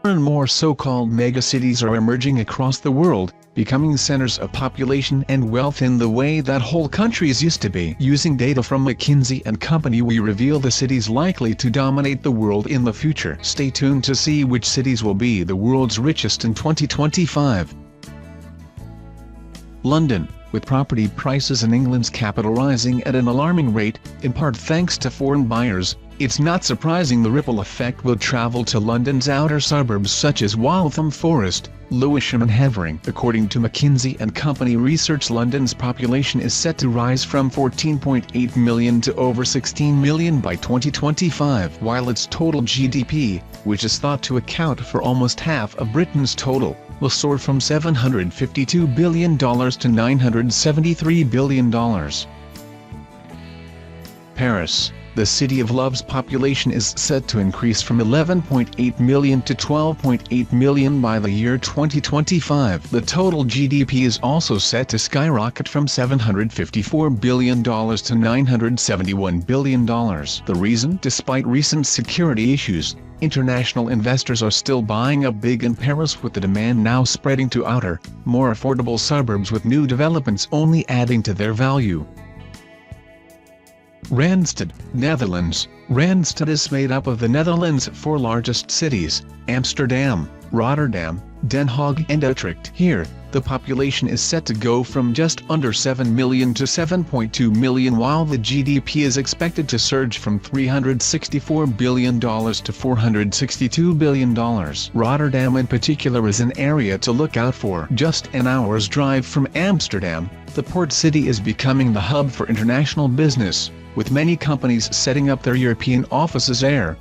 More and more so-called megacities are emerging across the world, becoming centers of population and wealth in the way that whole countries used to be. Using data from McKinsey Company, we reveal the cities likely to dominate the world in the future. Stay tuned to see which cities will be the world's richest in 2025. London, with property prices in England's capital rising at an alarming rate, in part thanks to foreign buyers, it's not surprising the ripple effect will travel to London's outer suburbs such as Waltham Forest, Lewisham and Havering. According to McKinsey Company research, London's population is set to rise from 14.8 million to over 16 million by 2025, while its total GDP, which is thought to account for almost half of Britain's total, will soar from $752 billion to $973 billion. Paris, the city of love's population is set to increase from 11.8 million to 12.8 million by the year 2025. The total GDP is also set to skyrocket from $754 billion to $971 billion. The reason? Despite recent security issues, international investors are still buying up big in Paris, with the demand now spreading to outer, more affordable suburbs, with new developments only adding to their value. Randstad, Netherlands. Randstad is made up of the Netherlands' four largest cities, Amsterdam, Rotterdam, Den Haag and Utrecht. Here, the population is set to go from just under 7 million to 7.2 million, while the GDP is expected to surge from $364 billion to $462 billion. Rotterdam in particular is an area to look out for. Just an hour's drive from Amsterdam, the port city is becoming the hub for international business, with many companies setting up their European offices there.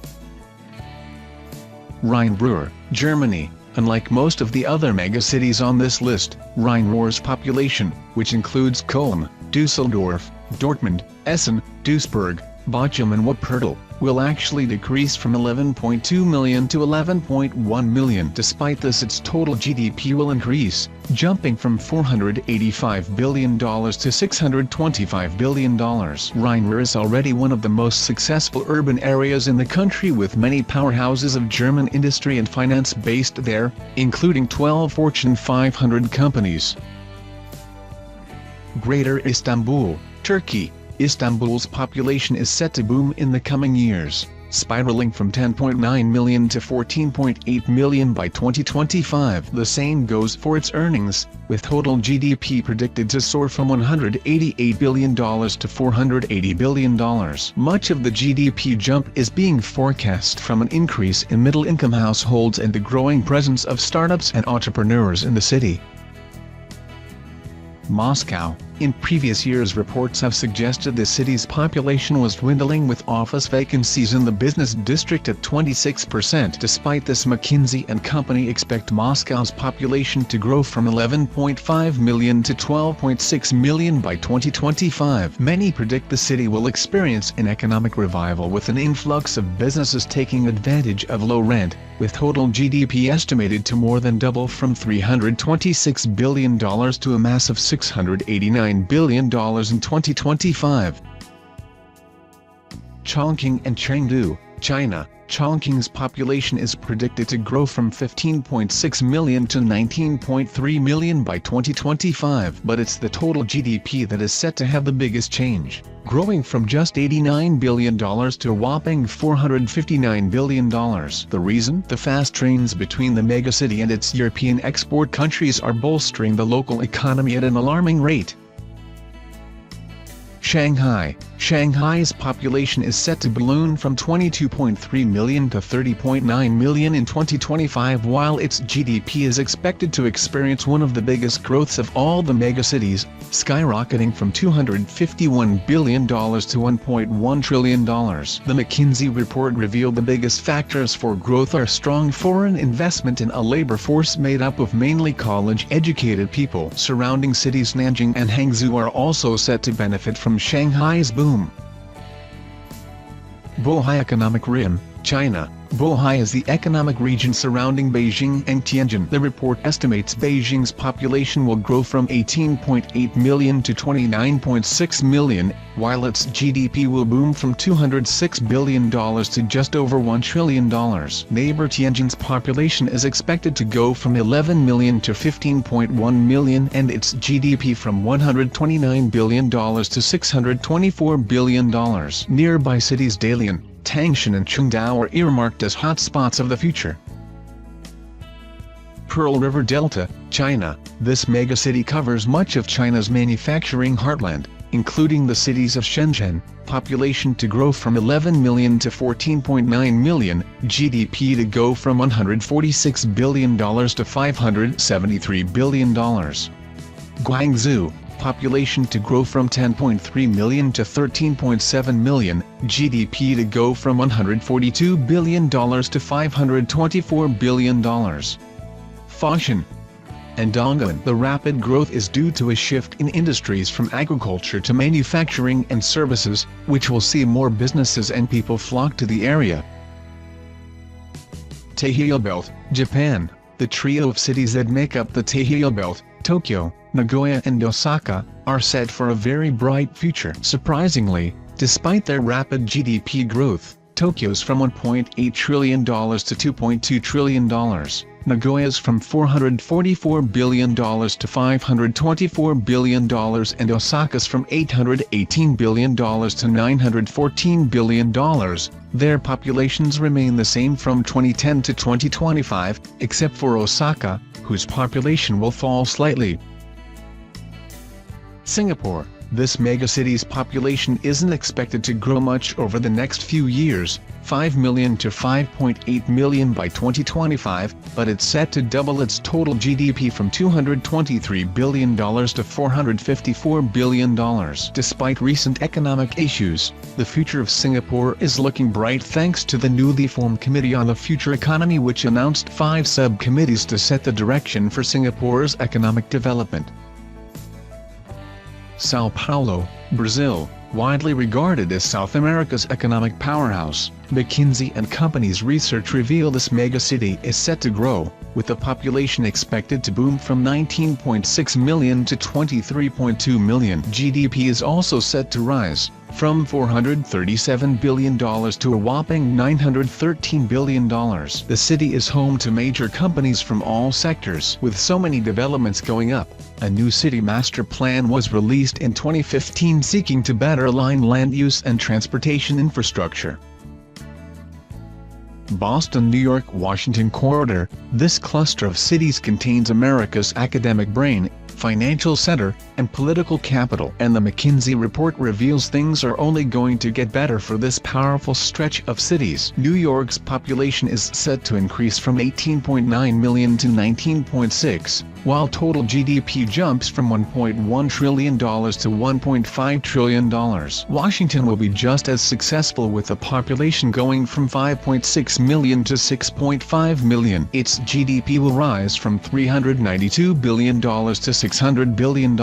Rhine-Ruhr, Germany. Unlike most of the other megacities on this list, Rhine-Ruhr's population, which includes Köln, Düsseldorf, Dortmund, Essen, Duisburg, Bochum and Wuppertal, will actually decrease from 11.2 million to 11.1 million. Despite this, its total GDP will increase, jumping from $485 billion to $625 billion. Rhine-Ruhr is already one of the most successful urban areas in the country, with many powerhouses of German industry and finance based there, including 12 Fortune 500 companies. Greater Istanbul, Turkey. Istanbul's population is set to boom in the coming years, spiraling from 10.9 million to 14.8 million by 2025. The same goes for its earnings, with total GDP predicted to soar from $188 billion to $480 billion. Much of the GDP jump is being forecast from an increase in middle-income households and the growing presence of startups and entrepreneurs in the city. Moscow. In previous years, reports have suggested the city's population was dwindling, with office vacancies in the business district at 26%. Despite this, McKinsey Company expect Moscow's population to grow from 11.5 million to 12.6 million by 2025. Many predict the city will experience an economic revival, with an influx of businesses taking advantage of low rent, with total GDP estimated to more than double from $326 billion to a massive $689 billion in 2025. Chongqing and Chengdu, China. Chongqing's population is predicted to grow from 15.6 million to 19.3 million by 2025, but it's the total GDP that is set to have the biggest change, growing from just $89 billion to a whopping $459 billion. The reason? The fast trains between the megacity and its European export countries are bolstering the local economy at an alarming rate. Shanghai. Shanghai's population is set to balloon from 22.3 million to 30.9 million in 2025, while its GDP is expected to experience one of the biggest growths of all the megacities, skyrocketing from $251 billion to $1.1 trillion. The McKinsey report revealed the biggest factors for growth are strong foreign investment and a labor force made up of mainly college-educated people. Surrounding cities Nanjing and Hangzhou are also set to benefit from Shanghai's boom. Bohai Economic Rim, China. Bohai is the economic region surrounding Beijing and Tianjin. The report estimates Beijing's population will grow from 18.8 million to 29.6 million, while its GDP will boom from $206 billion to just over $1 trillion. Neighbor Tianjin's population is expected to go from 11 million to 15.1 million and its GDP from $129 billion to $624 billion. Nearby cities Dalian, Tangshan and Qingdao are earmarked as hotspots of the future. Pearl River Delta, China. This megacity covers much of China's manufacturing heartland, including the cities of Shenzhen, population to grow from 11 million to 14.9 million, GDP to go from $146 billion to $573 billion. Guangzhou, population to grow from 10.3 million to 13.7 million, GDP to go from $142 billion to $524 billion. Foshan and Dongguan. The rapid growth is due to a shift in industries from agriculture to manufacturing and services, which will see more businesses and people flock to the area. Taiheiyo Belt, Japan. The trio of cities that make up the Taiheiyo Belt, Tokyo, Nagoya and Osaka, are set for a very bright future. Surprisingly, despite their rapid GDP growth, Tokyo's from $1.8 trillion to $2.2 trillion, Nagoya's from $444 billion to $524 billion and Osaka's from $818 billion to $914 billion. Their populations remain the same from 2010 to 2025, except for Osaka, whose population will fall slightly. Singapore. This megacity's population isn't expected to grow much over the next few years, 5 million to 5.8 million by 2025, but it's set to double its total GDP from $223 billion to $454 billion. Despite recent economic issues, the future of Singapore is looking bright thanks to the newly formed Committee on the Future Economy, which announced 5 subcommittees to set the direction for Singapore's economic development. Sao Paulo, Brazil. Widely regarded as South America's economic powerhouse, McKinsey & Company's research reveal this megacity is set to grow, with the population expected to boom from 19.6 million to 23.2 million. GDP is also set to rise, from $437 billion to a whopping $913 billion. The city is home to major companies from all sectors. With so many developments going up, a new city master plan was released in 2015 seeking to better align land use and transportation infrastructure. Boston, New York, Washington corridor. This cluster of cities contains America's academic brain, financial center, and political capital. And the McKinsey report reveals things are only going to get better for this powerful stretch of cities. New York's population is set to increase from 18.9 million to 19.6, while total GDP jumps from $1.1 trillion to $1.5 trillion. Washington will be just as successful, with the population going from 5.6 million to 6.5 million. Its GDP will rise from $392 billion to $600 billion.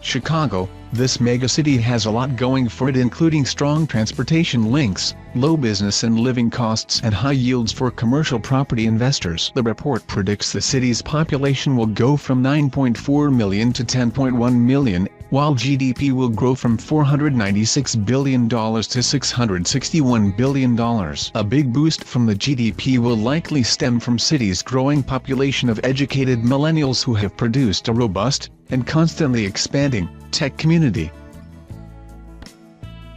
Chicago. This megacity has a lot going for it, including strong transportation links, low business and living costs, and high yields for commercial property investors. The report predicts the city's population will go from 9.4 million to 10.1 million, while GDP will grow from $496 billion to $661 billion. A big boost from the GDP will likely stem from cities' growing population of educated millennials who have produced a robust, and constantly expanding, tech community.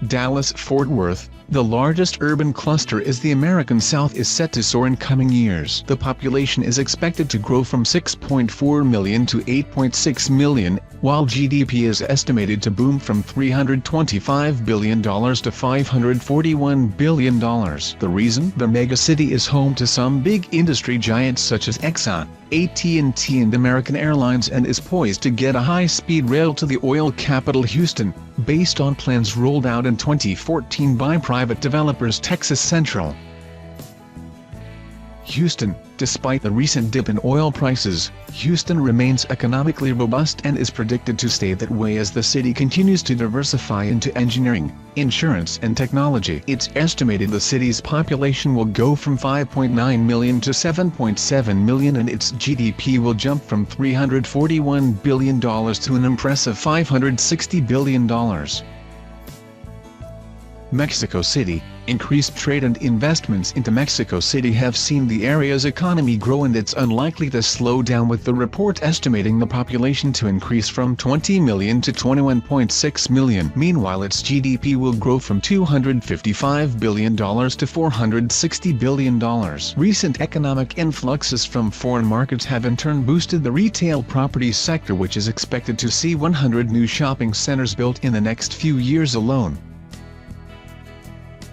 Dallas-Fort Worth. The largest urban cluster is the American South, is set to soar in coming years. The population is expected to grow from 6.4 million to 8.6 million, while GDP is estimated to boom from $325 billion to $541 billion. The reason? The megacity is home to some big industry giants such as Exxon, AT&T and American Airlines, and is poised to get a high-speed rail to the oil capital Houston, based on plans rolled out in 2014 by private developers Texas Central. Houston. Despite the recent dip in oil prices, Houston remains economically robust and is predicted to stay that way as the city continues to diversify into engineering, insurance and technology. It's estimated the city's population will go from 5.9 million to 7.7 million and its GDP will jump from $341 billion to an impressive $560 billion. Mexico City. Increased trade and investments into Mexico City have seen the area's economy grow, and it's unlikely to slow down, with the report estimating the population to increase from 20 million to 21.6 million. Meanwhile, its GDP will grow from $255 billion to $460 billion. Recent economic influxes from foreign markets have in turn boosted the retail property sector, which is expected to see 100 new shopping centers built in the next few years alone.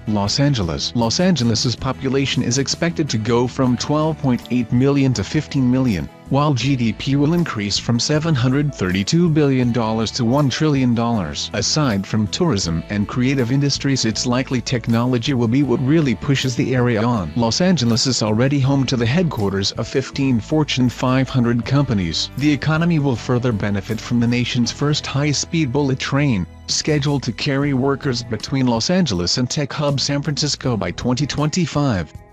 Los Angeles. Los Angeles's population is expected to go from 12.8 million to 15 million, while GDP will increase from $732 billion to $1 trillion. Aside from tourism and creative industries, it's likely technology will be what really pushes the area on. Los Angeles is already home to the headquarters of 15 Fortune 500 companies. The economy will further benefit from the nation's first high-speed bullet train, scheduled to carry workers between Los Angeles and tech hub San Francisco by 2025.